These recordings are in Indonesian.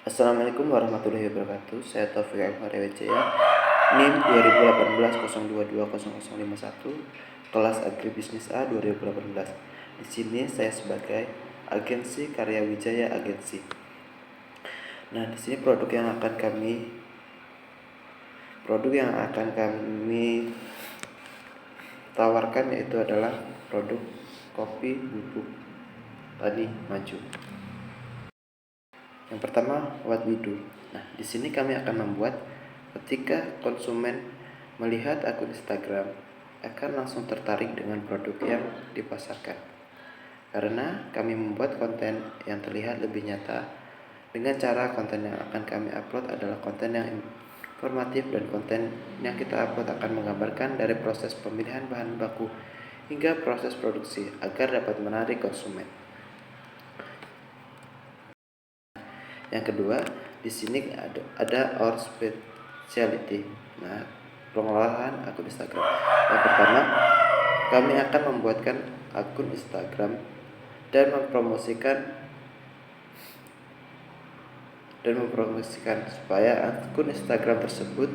Assalamualaikum warahmatullahi wabarakatuh. Saya Taufik Alfari Wijaya, NIM 2018 02200051, kelas Agribisnis A 2018. Di sini saya sebagai agensi Karya Wijaya Agensi. Nah, di sini produk yang akan kami tawarkan yaitu adalah produk kopi bubuk tani maju. Yang pertama, what we do. Nah, di sini kami akan membuat ketika konsumen melihat akun Instagram akan langsung tertarik dengan produk yang dipasarkan. Karena kami membuat konten yang terlihat lebih nyata dengan cara konten yang akan kami upload adalah konten yang informatif, dan konten yang kita upload akan menggambarkan dari proses pemilihan bahan baku hingga proses produksi agar dapat menarik konsumen. Yang kedua, di sini ada our specialty. Nah, pengolahan akun Instagram. Yang pertama, kami akan membuatkan akun Instagram dan mempromosikan supaya akun Instagram tersebut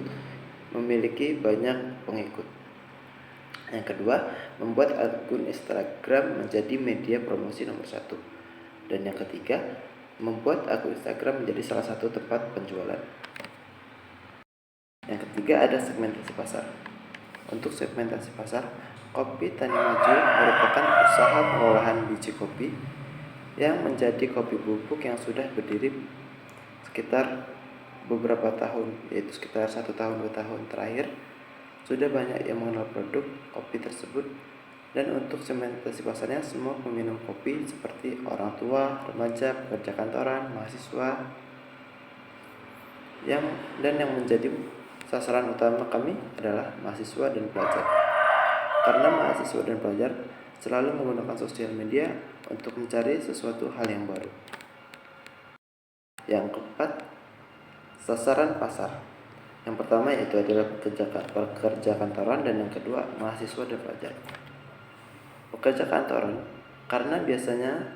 memiliki banyak pengikut. Yang kedua, membuat akun Instagram menjadi media promosi nomor 1. Dan yang ketiga, membuat akun Instagram menjadi salah satu tempat penjualan. Yang ketiga, ada segmentasi pasar. Untuk segmentasi pasar, Kopi Tani Maju merupakan usaha pengolahan biji kopi yang menjadi kopi bubuk yang sudah berdiri sekitar beberapa tahun, yaitu sekitar 1 tahun 2 tahun terakhir. Sudah banyak yang mengenal produk kopi tersebut. Dan untuk segmentasi pasarnya, semua peminum kopi seperti orang tua, remaja, pekerja kantoran, mahasiswa, yang menjadi sasaran utama kami adalah mahasiswa dan pelajar. Karena mahasiswa dan pelajar selalu menggunakan sosial media untuk mencari sesuatu hal yang baru. Yang keempat, sasaran pasar. Yang pertama yaitu adalah pekerja kantoran, dan yang kedua mahasiswa dan pelajar. Pekerja kantoran karena biasanya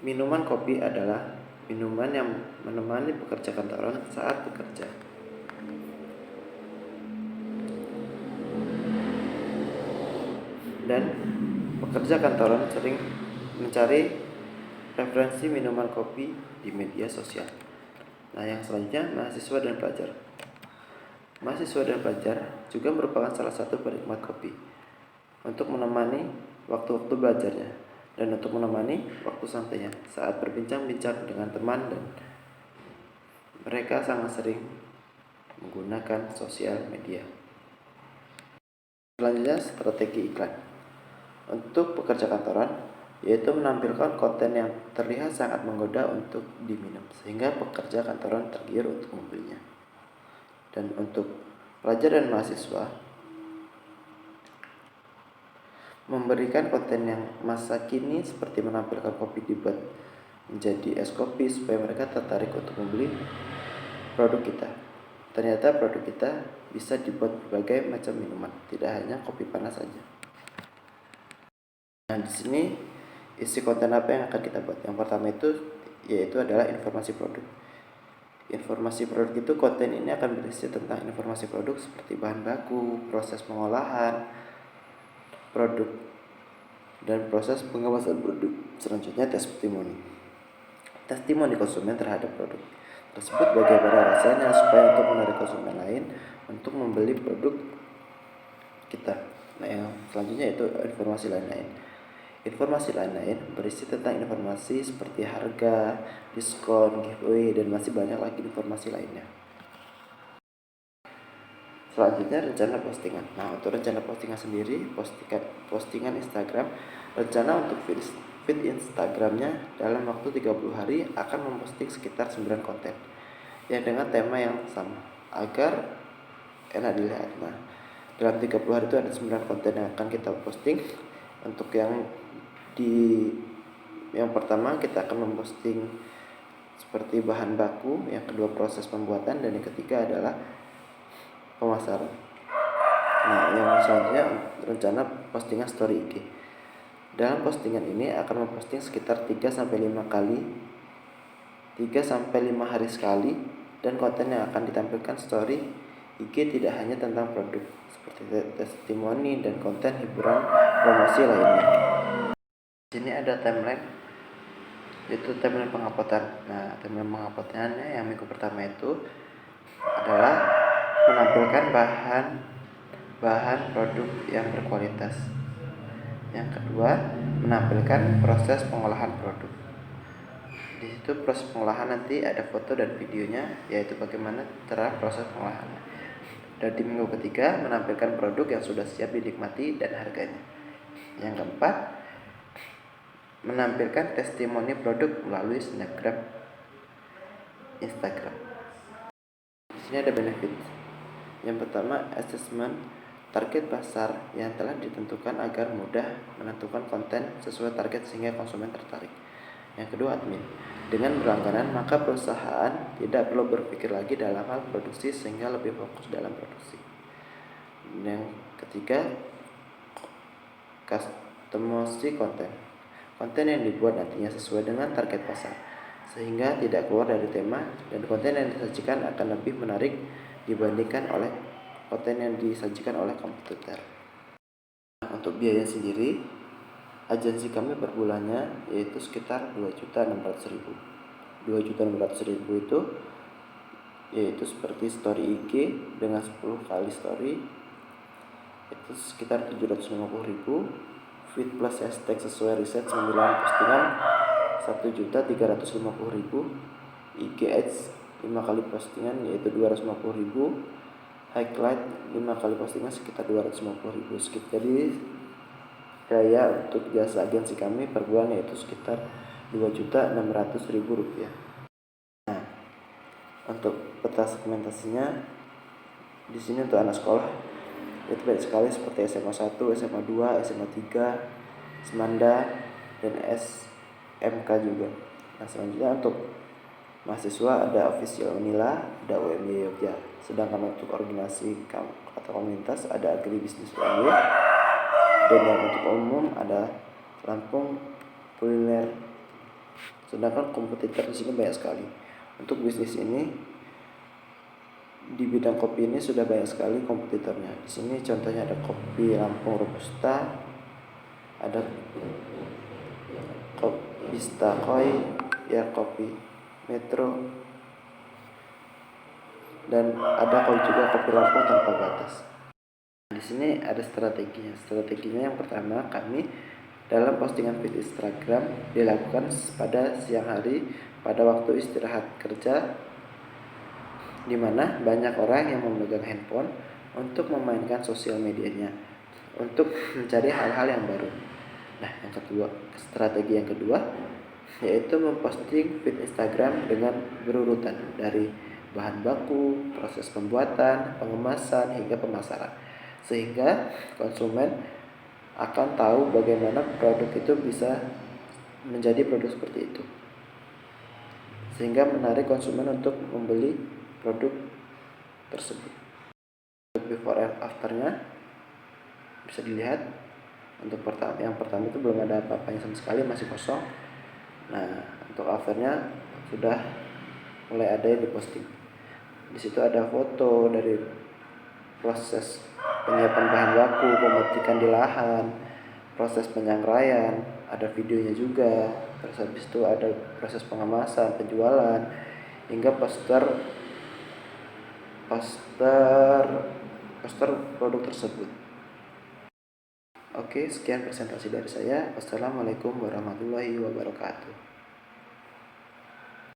minuman kopi adalah minuman yang menemani pekerja kantoran saat bekerja. Dan pekerja kantoran sering mencari referensi minuman kopi di media sosial. Nah, yang selanjutnya mahasiswa dan pelajar. Mahasiswa dan pelajar juga merupakan salah satu penikmat kopi untuk menemani waktu-waktu belajarnya dan untuk menemani waktu santainya saat berbincang-bincang dengan teman, dan mereka sangat sering menggunakan sosial media. Selanjutnya, strategi iklan. Untuk pekerja kantoran, yaitu menampilkan konten yang terlihat sangat menggoda untuk diminum sehingga pekerja kantoran tergiur untuk membelinya. Dan untuk pelajar dan mahasiswa, memberikan konten yang masa kini seperti menampilkan kopi dibuat menjadi es kopi supaya mereka tertarik untuk membeli produk kita. Ternyata produk kita bisa dibuat berbagai macam minuman, tidak hanya kopi panas saja. Nah, di sini isi konten apa yang akan kita buat? Yang pertama yaitu adalah informasi produk. Informasi produk itu, konten ini akan berisi tentang informasi produk seperti bahan baku, proses pengolahan produk, dan proses pengawasan produk. Selanjutnya, testimoni konsumen terhadap produk tersebut, bagaimana rasanya supaya untuk menarik konsumen lain untuk membeli produk kita. Nah, yang selanjutnya itu informasi lain-lain. Informasi lain-lain berisi tentang informasi seperti harga, diskon, giveaway, dan masih banyak lagi informasi lainnya. Selanjutnya, rencana postingan. Nah, untuk rencana postingan sendiri, postingan Instagram, rencana untuk feed Instagramnya dalam waktu 30 hari akan memposting sekitar 9 konten yang dengan tema yang sama agar enak dilihat. Nah, dalam 30 hari itu ada 9 konten yang akan kita posting. Untuk yang pertama, kita akan memposting seperti bahan baku, yang kedua proses pembuatan, dan yang ketiga adalah pemasaran. Nah, yang selanjutnya rencana postingan story IG. Dalam postingan ini akan memposting sekitar 3-5 kali 3-5 hari sekali, dan konten yang akan ditampilkan story IG tidak hanya tentang produk, seperti testimoni dan konten hiburan promosi lainnya. Di sini ada timeline, yaitu timeline penguploadan. Nah, timeline penguploadannya yang minggu pertama itu adalah menampilkan bahan produk yang berkualitas. Yang kedua, menampilkan proses pengolahan produk. Di situ proses pengolahan nanti ada foto dan videonya, yaitu bagaimana cara proses pengolahannya. Dan di minggu ketiga, menampilkan produk yang sudah siap dinikmati dan harganya. Yang keempat, menampilkan testimoni produk melalui snapgram Instagram. Di sini ada benefit. Yang pertama, assessment target pasar yang telah ditentukan agar mudah menentukan konten sesuai target sehingga konsumen tertarik. Yang kedua, admin. Dengan berlangganan, maka perusahaan tidak perlu berpikir lagi dalam hal produksi sehingga lebih fokus dalam produksi. Yang ketiga, customization konten. Konten yang dibuat nantinya sesuai dengan target pasar sehingga tidak keluar dari tema, dan konten yang disajikan akan lebih menarik dibandingkan oleh konten yang disajikan oleh kompetitor. Untuk biaya sendiri, agensi kami per bulannya yaitu sekitar 2.600.000. 2.600.000 itu yaitu seperti story IG dengan 10 kali story itu sekitar 750.000, feed plus hashtag sesuai riset 9 postingan 1.350.000, IG ads 5 kali postingan yaitu 250.000, highlight 5 kali postingan sekitar 250.000. Jadi biaya untuk jasa agensi kami per bulan yaitu sekitar 2.600.000 rupiah. Nah, untuk peta segmentasinya di sini untuk anak sekolah itu banyak sekali seperti SMA 1, SMA 2, SMA 3, Semanda, dan SMK juga. Nah, selanjutnya untuk mahasiswa ada official Unila, ada UMY Jogja. Sedangkan untuk organisasi atau komunitas ada agribisnis UMY, dan yang untuk umum ada Lampung Kuliner. Sedangkan kompetitor di sini banyak sekali. Untuk bisnis ini di bidang kopi ini sudah banyak sekali kompetitornya. Di sini contohnya ada kopi Lampung Robusta, ada kopi Koi, ya kopi Metro, dan ada juga kopi Lampung tanpa batas. Di sini ada strateginya. Strateginya yang pertama, kami dalam postingan feed Instagram dilakukan pada siang hari pada waktu istirahat kerja, di mana banyak orang yang memegang handphone untuk memainkan sosial medianya untuk mencari hal-hal yang baru. Nah, yang kedua, strategi yang kedua yaitu memposting feed Instagram dengan berurutan dari bahan baku, proses pembuatan, pengemasan hingga pemasaran, sehingga konsumen akan tahu bagaimana produk itu bisa menjadi produk seperti itu, sehingga menarik konsumen untuk membeli produk tersebut. Before and afternya bisa dilihat. Untuk yang pertama itu belum ada apa-apanya sama sekali, masih kosong. Nah, untuk afternya sudah mulai ada yang diposting. Di situ ada foto dari proses penyiapan bahan baku, pemetikan di lahan, proses penyangraian, ada videonya juga. Terus habis itu ada proses pengemasan, penjualan, hingga poster produk tersebut. Oke, sekian presentasi dari saya. Wassalamualaikum warahmatullahi wabarakatuh.